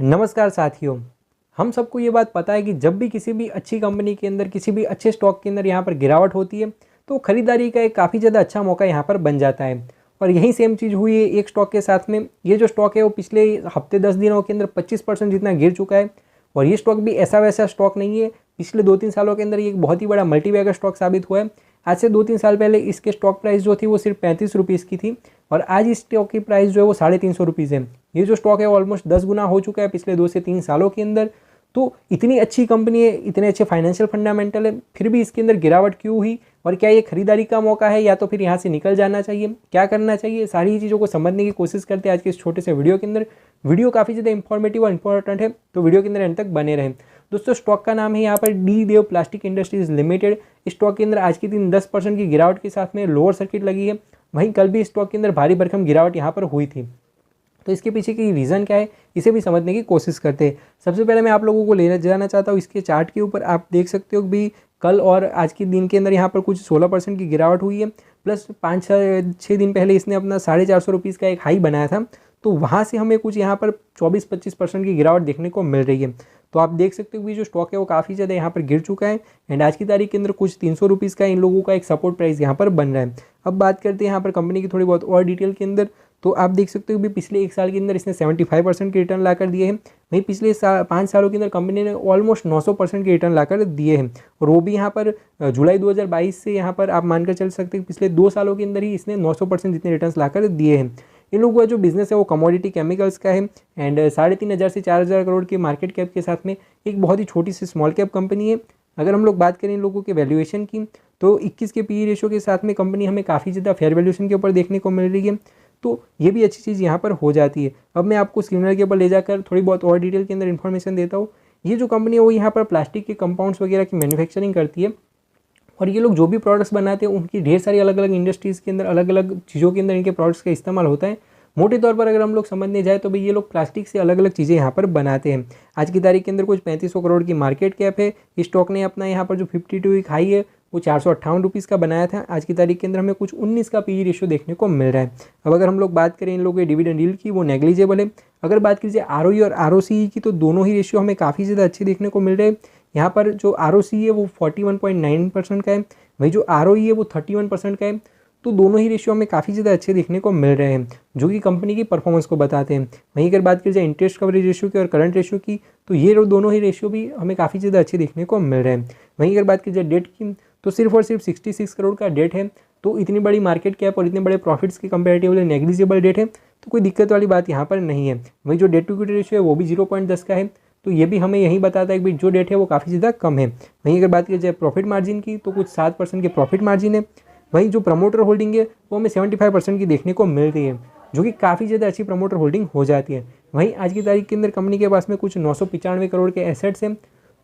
नमस्कार साथियों। हम सबको ये बात पता है कि जब भी किसी भी अच्छी कंपनी के अंदर, किसी भी अच्छे स्टॉक के अंदर यहाँ पर गिरावट होती है तो खरीदारी का एक काफ़ी ज़्यादा अच्छा मौका यहाँ पर बन जाता है। और यही सेम चीज़ हुई है एक स्टॉक के साथ में। ये जो स्टॉक है वो पिछले हफ्ते 10 दिनों के अंदर 25% जितना गिर चुका है। और ये स्टॉक भी ऐसा वैसा स्टॉक नहीं है, पिछले 2-3 सालों के अंदर ये एक बहुत ही बड़ा मल्टीबैगर स्टॉक साबित हुआ है। आज से 2-3 साल पहले इसके स्टॉक प्राइस जो थी वो सिर्फ 35 रुपीज़ की थी और आज इस स्टॉक की प्राइस जो है वो 350 रुपीज़ है। ये जो स्टॉक है ऑलमोस्ट 10 गुना हो चुका है पिछले 2 से 3 सालों के अंदर। तो इतनी अच्छी कंपनी है, इतने अच्छे फाइनेंशियल फंडामेंटल है, फिर भी इसके अंदर गिरावट क्यों हुई और क्या ये खरीदारी का मौका है या तो फिर यहाँ से निकल जाना चाहिए, क्या करना चाहिए, सारी चीज़ों को समझने की कोशिश करते हैं आज के इस छोटे से वीडियो के अंदर। वीडियो काफ़ी ज़्यादा इंफॉर्मेटिव और इंपॉर्टेंट है, तो वीडियो के अंदर एंड तक बने रहें। दोस्तों स्टॉक का नाम है यहाँ पर डी देव प्लास्टिक इंडस्ट्रीज लिमिटेड। इस स्टॉक के अंदर आज के दिन 10% की गिरावट के साथ में लोअर सर्किट लगी है। वहीं कल भी स्टॉक के अंदर भारी भरकम गिरावट यहाँ पर हुई थी। तो इसके पीछे की रीज़न क्या है इसे भी समझने की कोशिश करते हैं। सबसे पहले मैं आप लोगों को ले जाना चाहता हूँ इसके चार्ट के ऊपर। आप देख सकते हो कि भी कल और आज के दिन के अंदर यहाँ पर कुछ 16% की गिरावट हुई है, प्लस 5-6 दिन पहले इसने अपना 450 रुपीज़ का एक हाई बनाया था, तो वहाँ से हमें कुछ यहाँ पर 24-25% की गिरावट देखने को मिल रही है। तो आप देख सकते हो कि जो स्टॉक है वो काफ़ी ज़्यादा यहाँ पर गिर चुका है एंड आज की तारीख के अंदर कुछ 300 रुपीज़ का इन लोगों का एक सपोर्ट प्राइस यहाँ पर बन रहा है। अब बात करते हैं यहाँ पर कंपनी की थोड़ी बहुत और डिटेल के अंदर। तो आप देख सकते हो कि पिछले 1 साल के अंदर इसने 75% के रिटर्न लाकर दिए हैं। वहीं पिछले 5 सालों के अंदर कंपनी ने ऑलमोस्ट 900% के रिटर्न लाकर दिए हैं और वो भी यहाँ पर जुलाई 2022 से यहाँ पर आप मानकर चल सकते हैं पिछले 2 सालों के अंदर ही इसने 900% जितने रिटर्न लाकर दिए हैं। इन लोगों का जो बिजनेस है वो कमोडिटी केमिकल्स का है एंड 3,500 से 4,000 करोड़ के मार्केट कैप के साथ में एक बहुत ही छोटी सी स्मॉल कैप कंपनी है। अगर हम लोग बात करें इन लोगों के वैल्यूएशन की तो 21 के पी रेशो के साथ में कंपनी हमें काफ़ी ज़्यादा फेयर वैल्यूएशन के ऊपर देखने को मिल रही है, तो ये भी अच्छी चीज़ यहाँ पर हो जाती है। अब मैं आपको स्क्रीनर के ऊपर ले जाकर थोड़ी बहुत और डिटेल के अंदर इन्फॉर्मेशन देता हूँ। ये जो कंपनी है वो यहाँ पर प्लास्टिक के कंपाउंड्स वगैरह की मैन्युफैक्चरिंग करती है और ये लोग जो भी प्रोडक्ट्स बनाते हैं उनकी ढेर सारी अलग अलग इंडस्ट्रीज़ के अंदर अलग अलग चीज़ों के अंदर इनके प्रोडक्ट्स का इस्तेमाल होता है। मोटे तौर पर अगर हम लोग समझने जाए तो भाई ये लोग प्लास्टिक से अलग अलग चीज़ें यहाँ पर बनाते हैं। आज की तारीख के अंदर कुछ 3500 करोड़ की मार्केट कैप है। इस स्टॉक ने अपना यहाँ पर जो 52 वीक हाई है वो 458 रुपीज़ का बनाया था। आज की तारीख के अंदर हमें कुछ 19 का पी रेशियो देखने को मिल रहा है। अब अगर हम लोग बात करें इन लोगों के डिविडेंड यील्ड की, वो नेग्लिजिबल है। अगर बात कीजिए आरओई और आरओसीई की तो दोनों ही रेशियो हमें काफ़ी ज़्यादा अच्छे देखने को मिल रहे हैं। यहाँ पर जो आरओसीई है वो 41.9% का है, वही जो आरओई है वो 31% का है। तो दोनों ही रेशियो हमें काफ़ी ज़्यादा अच्छे देखने को मिल रहे हैं जो कि कंपनी की परफॉर्मेंस को बताते हैं। वहीं अगर बात की जाए इंटरेस्ट कवरेज रेशियो की और करंट रेशियो की तो ये दोनों ही रेशियो भी हमें काफ़ी ज़्यादा अच्छे देखने को मिल रहे हैं। वहीं अगर बात की जाए डेट की तो सिर्फ और सिर्फ 66 करोड़ का डेट है, तो इतनी बड़ी मार्केट कैप और इतने बड़े प्रॉफिट्स के कंपेरेटिवली नेग्लिजिबल डेट है, तो कोई दिक्कत वाली बात यहाँ पर नहीं है। वहीं जो डेट टू इक्विटी रेशियो है वो भी 0.10 का है, तो ये भी हमें यही बताता है कि जो डेट है वो काफ़ी ज़्यादा कम है। वहीं अगर बात की जाए प्रॉफिट मार्जिन की तो कुछ 7% के प्रॉफिट मार्जिन है। वहीं जो प्रमोटर होल्डिंग है वो हमें 75% की देखने को मिल रही है, जो कि काफ़ी ज़्यादा अच्छी प्रमोटर होल्डिंग हो जाती है। वहीं आज की तारीख के अंदर कंपनी के पास में कुछ 995 करोड़ के एसेट्स हैं,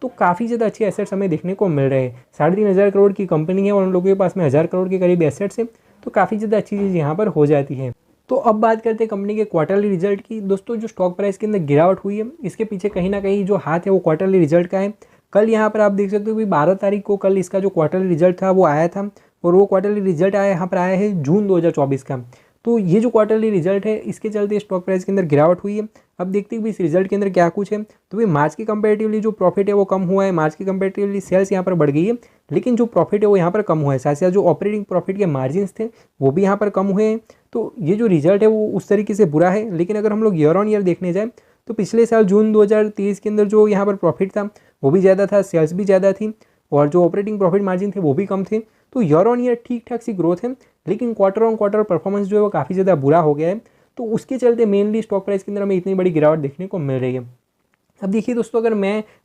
तो काफ़ी ज़्यादा अच्छे एसेट्स हमें देखने को मिल रहे हैं। 3,500 करोड़ की कंपनी है और उन लोगों के पास में 1,000 करोड़ के करीब एसेट्स हैं, तो काफ़ी ज़्यादा अच्छी चीज़ यहाँ पर हो जाती है। तो अब बात करते हैं कंपनी के क्वार्टरली रिजल्ट की। दोस्तों जो स्टॉक प्राइस के अंदर गिरावट हुई है इसके पीछे कहीं ना कहीं जो हाथ है वो क्वार्टरली रिजल्ट का है। कल यहाँ पर आप देख सकते हो कि 12 तारीख को कल इसका जो क्वार्टरली रिजल्ट था वो आया था और वो क्वार्टरली रिजल्ट आया यहाँ पर आया है जून 2024 का। तो ये जो क्वार्टरली रिजल्ट है इसके चलते स्टॉक प्राइस के अंदर गिरावट हुई है। अब देखते हैं कि इस रिजल्ट के अंदर क्या कुछ है। तो भाई मार्च के कंपेरेटिवली जो प्रॉफिट है वो कम हुआ है, मार्च के कंपेरेटिवली सेल्स यहाँ पर बढ़ गई है, लेकिन जो प्रॉफिट है वो यहाँ पर कम हुआ है। साथ साथ जो ऑपरेटिंग प्रॉफिट के मार्जिन थे वो भी यहाँ पर कम हुए हैं। तो ये जो रिजल्ट है वो उस तरीके से बुरा है, लेकिन अगर हम लोग ईयर ऑन ईयर देखने जाए तो पिछले साल जून 2023 के अंदर जो यहाँ पर प्रॉफिट था वो भी ज़्यादा था, सेल्स भी ज़्यादा थी और जो ऑपरेटिंग प्रॉफिट मार्जिन थे वो भी कम थे। तो ईयर ऑन ईयर ठीक ठाक सी ग्रोथ है, लेकिन क्वार्टर ऑन क्वार्टर परफॉर्मेंस जो है वो काफ़ी ज़्यादा बुरा हो गया है। तो उसके चलते मेनली स्टॉक प्राइस के अंदर हमें इतनी बड़ी गिरावट देखने को मिल रही है। अब देखिए दोस्तों,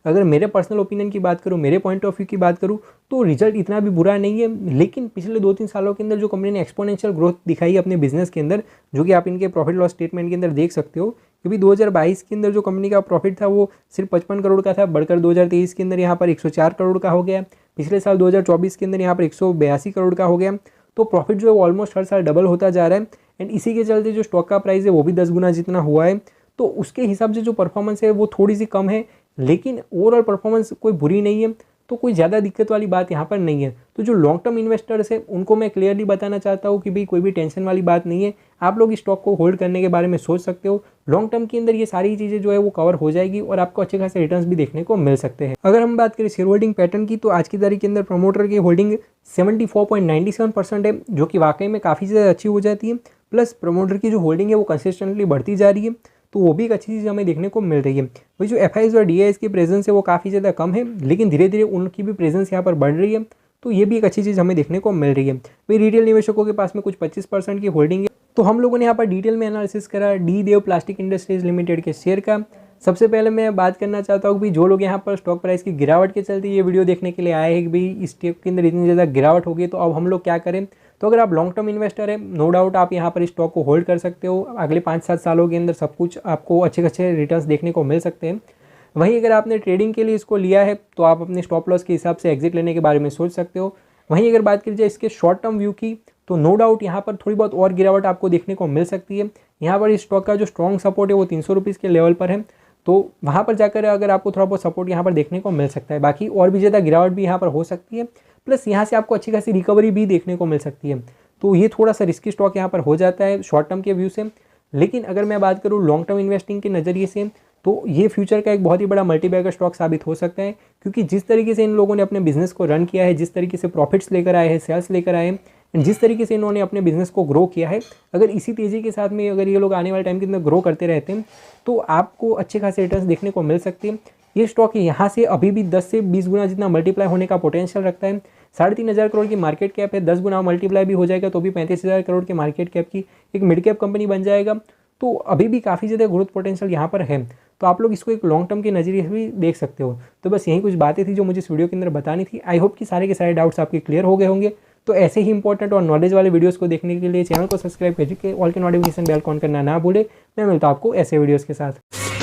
अगर मेरे पर्सनल ओपिनियन की बात करूँ, मेरे पॉइंट ऑफ व्यू की बात करूँ तो रिजल्ट इतना भी बुरा नहीं है, लेकिन पिछले 2-3 सालों के अंदर जो कंपनी ने एक्सपोनेंशियल ग्रोथ दिखाई है अपने बिजनेस के अंदर, जो कि आप इनके प्रॉफिट लॉस स्टेटमेंट के अंदर देख सकते हो, क्योंकि 2022 के अंदर जो कंपनी का प्रॉफिट था वो सिर्फ 55 करोड़ का था, बढ़कर 2023 के अंदर यहाँ पर 104 करोड़ का हो गया। पिछले साल 2024 के अंदर यहाँ पर 182 करोड़ का हो गया। तो प्रॉफिट जो है वो ऑलमोस्ट हर साल डबल होता जा रहा है एंड इसी के चलते जो स्टॉक का प्राइस है वो भी 10 गुना जितना हुआ है। तो उसके हिसाब से जो परफॉर्मेंस है वो थोड़ी सी कम है, लेकिन ओवरऑल परफॉर्मेंस कोई बुरी नहीं है। तो कोई ज़्यादा दिक्कत वाली बात यहाँ पर नहीं है। तो जो लॉन्ग टर्म इन्वेस्टर्स है उनको मैं क्लियरली बताना चाहता हूँ कि भाई कोई भी टेंशन वाली बात नहीं है, आप लोग इस स्टॉक को होल्ड करने के बारे में सोच सकते हो। लॉन्ग टर्म के अंदर ये सारी चीज़ें जो है वो कवर हो जाएगी और आपको अच्छे खासे रिटर्न्स भी देखने को मिल सकते हैं। अगर हम बात करें शेयर होल्डिंग पैटर्न की, तो आज की तारीख के अंदर प्रमोटर की होल्डिंग 74.97% है, जो कि वाकई में काफ़ी ज़्यादा अच्छी हो जाती है। प्लस प्रमोटर की जो होल्डिंग है वो कंसिस्टेंटली बढ़ती जा रही है, तो वो भी एक अच्छी चीज़ हमें देखने को मिल रही है। वही जो एफआईज और डीआईएस की प्रेजेंस है वो काफ़ी ज़्यादा कम है, लेकिन धीरे धीरे उनकी भी प्रेजेंस यहाँ पर बढ़ रही है, तो ये भी एक अच्छी चीज़ हमें देखने को मिल रही है। वही रिटेल निवेशकों के पास में कुछ 25% की होल्डिंग है। तो हम लोगों ने यहाँ पर डिटेल में एनालिसिस करा डी देव प्लास्टिक इंडस्ट्रीज लिमिटेड के शेयर का। सबसे पहले मैं बात करना चाहता हूँ कि जो लोग यहाँ पर स्टॉक प्राइस की गिरावट के चलते ये वीडियो देखने के लिए आए हैं कि भाई इस स्टॉक के अंदर इतनी ज़्यादा गिरावट होगी तो अब हम लोग क्या करें। तो अगर आप लॉन्ग टर्म इन्वेस्टर है, नो डाउट आप यहाँ पर इस स्टॉक को होल्ड कर सकते हो। अगले 5-7 सालों के अंदर सब कुछ आपको अच्छे अच्छे रिटर्न्स देखने को मिल सकते हैं। वहीं अगर आपने ट्रेडिंग के लिए इसको लिया है तो आप अपने स्टॉप लॉस के हिसाब से एग्जिट लेने के बारे में सोच सकते हो। वहीं अगर बात की जाए इसके शॉर्ट टर्म व्यू की, तो नो डाउट यहाँ पर थोड़ी बहुत और गिरावट आपको देखने को मिल सकती है। यहाँ पर इस स्टॉक का जो स्ट्रॉन्ग सपोर्ट है वो 300 रुपीज़ के लेवल पर है, तो वहाँ पर जाकर अगर आपको थोड़ा बहुत सपोर्ट यहाँ पर देखने को मिल सकता है। बाकी और भी ज़्यादा गिरावट भी यहाँ पर हो सकती है, प्लस यहाँ से आपको अच्छी खासी रिकवरी भी देखने को मिल सकती है। तो ये थोड़ा सा रिस्की स्टॉक यहाँ पर हो जाता है शॉर्ट टर्म के व्यू से। लेकिन अगर मैं बात करूँ लॉन्ग टर्म इन्वेस्टिंग के नज़रिए से, तो ये फ्यूचर का एक बहुत ही बड़ा मल्टीबैगर स्टॉक साबित हो सकता है, क्योंकि जिस तरीके से इन लोगों ने अपने बिजनेस को रन किया है, जिस तरीके से प्रॉफिट्स लेकर आए हैं, सेल्स लेकर आए हैं, जिस तरीके से इन्होंने अपने बिजनेस को ग्रो किया है, अगर इसी तेज़ी के साथ में अगर ये लोग आने वाले टाइम के अंदर ग्रो करते रहते हैं तो आपको अच्छे खासे रिटर्न्स देखने को मिल सकते हैं। ये स्टॉक यहाँ से अभी भी 10 से 20 गुना जितना मल्टीप्लाई होने का पोटेंशियल रखता है। 3,500 करोड़ की मार्केट कैप है, 10 गुना मल्टीप्लाई भी हो जाएगा तो भी 35,000 करोड़ की मार्केट कैप की एक मिड कैप कंपनी बन जाएगा। तो अभी भी काफ़ी ज़्यादा ग्रोथ पोटेंशियल यहाँ पर है, तो आप लोग इसको एक लॉन्ग टर्म के नज़रिए से भी देख सकते हो। तो बस यही कुछ बातें थी जो मुझे इस वीडियो के अंदर बतानी थी। आई होप कि सारे के सारे डाउट्स आपके क्लियर हो गए होंगे। तो ऐसे ही इंपॉर्टेंट और नॉलेज वाले वीडियोस को देखने के लिए चैनल को सब्सक्राइब करके ऑल के नोटिफिकेशन बेल ऑन करना ना भूले। मैं मिलता हूँ आपको ऐसे वीडियोस के साथ।